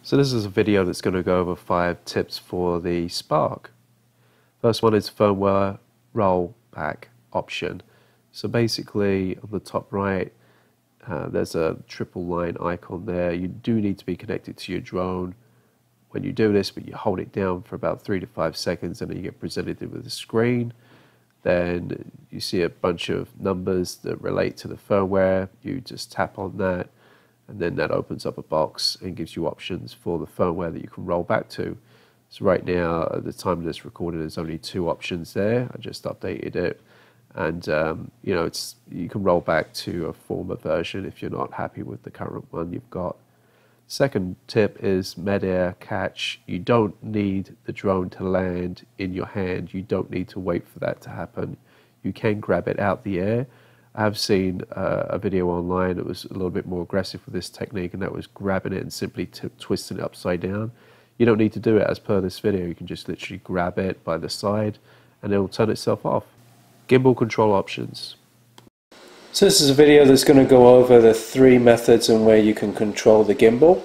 So this is a video that's going to go over 5 tips for the Spark. First one is firmware rollback option. So basically on the top right there's a triple line icon there. You do need to be connected to your drone when you do this, but you hold it down for about 3 to 5 seconds and then you get presented with a screen. Then you see a bunch of numbers that relate to the firmware. You just tap on that and then that opens up a box and gives you options for the firmware that you can roll back to. So right now, at the time of this recording, there's only 2 options there. I just updated it, and you can roll back to a former version if you're not happy with the current one you've got. Second tip is mid-air catch. You don't need the drone to land in your hand. You don't need to wait for that to happen. You can grab it out the air. I have seen a video online that was a little bit more aggressive with this technique, and that was grabbing it and simply twisting it upside down. You don't need to do it as per this video. You can just literally grab it by the side and it will turn itself off. Gimbal control options. So this is a video that's going to go over the 3 methods in where you can control the gimbal.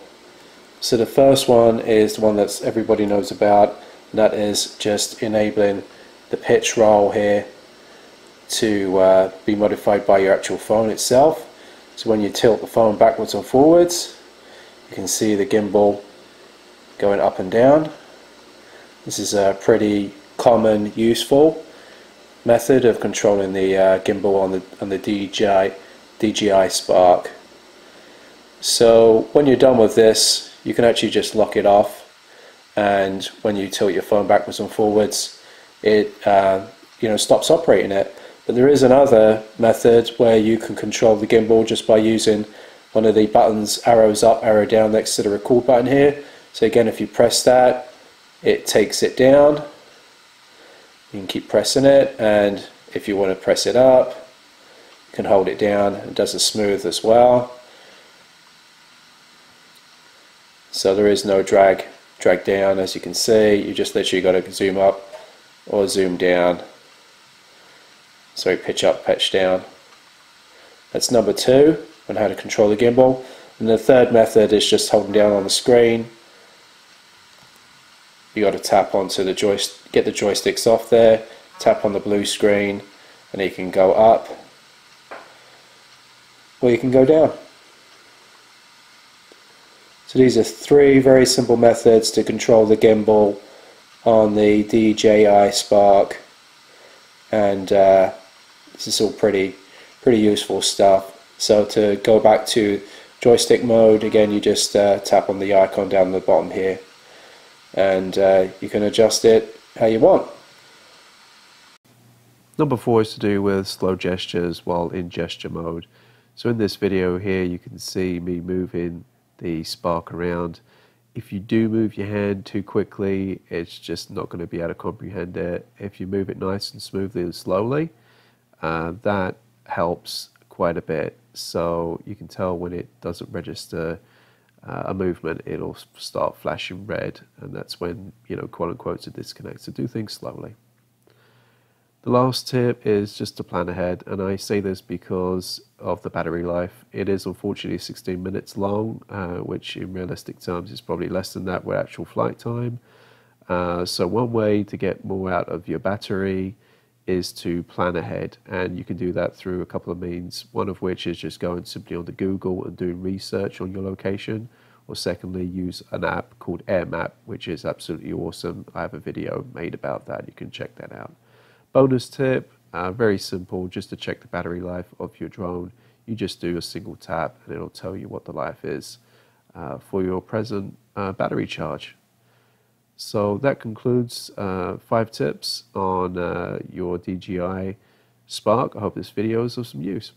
So the first one is the one that everybody knows about, and that is just enabling the pitch roll here to be modified by your actual phone itself. So when you tilt the phone backwards and forwards, you can see the gimbal going up and down. This is a pretty common, useful method of controlling the gimbal on the DJI Spark. So when you're done with this, you can actually just lock it off, and when you tilt your phone backwards and forwards, it stops operating it. But there is another method where you can control the gimbal just by using one of the buttons, arrows up, arrow down, next to the record button here. So again, if you press that, it takes it down. You can keep pressing it, and if you want to press it up, you can hold it down. It does a smooth as well. So there is no drag down, as you can see. You just literally got to zoom up or zoom down. So pitch up, pitch down. That's number 2 on how to control the gimbal. And the third method is just holding down on the screen. You got to tap onto the joystick, get the joysticks off there, tap on the blue screen, and you can go up or you can go down. So these are 3 very simple methods to control the gimbal on the DJI Spark, and this is all pretty useful stuff. So to go back to joystick mode, again you just tap on the icon down the bottom here, and you can adjust it how you want. Number 4 is to do with slow gestures while in gesture mode. So in this video here you can see me moving the Spark around. If you do move your hand too quickly, it's just not going to be able to comprehend it. If you move it nice and smoothly and slowly, that helps quite a bit. So you can tell when it doesn't register a movement, it'll start flashing red, and that's when, quote unquote, it's a disconnect. So do things slowly. The last tip is just to plan ahead, and I say this because of the battery life. It is unfortunately 16 minutes long, which in realistic terms is probably less than that with actual flight time. So one way to get more out of your battery is to plan ahead, and you can do that through a couple of means, one of which is just going simply onto Google and doing research on your location, or secondly use an app called AirMap, which is absolutely awesome. I have a video made about that, you can check that out. Bonus tip, very simple, just to check the battery life of your drone. You just do a single tap and it'll tell you what the life is for your present battery charge. So that concludes 5 tips on your DJI Spark. I hope this video is of some use.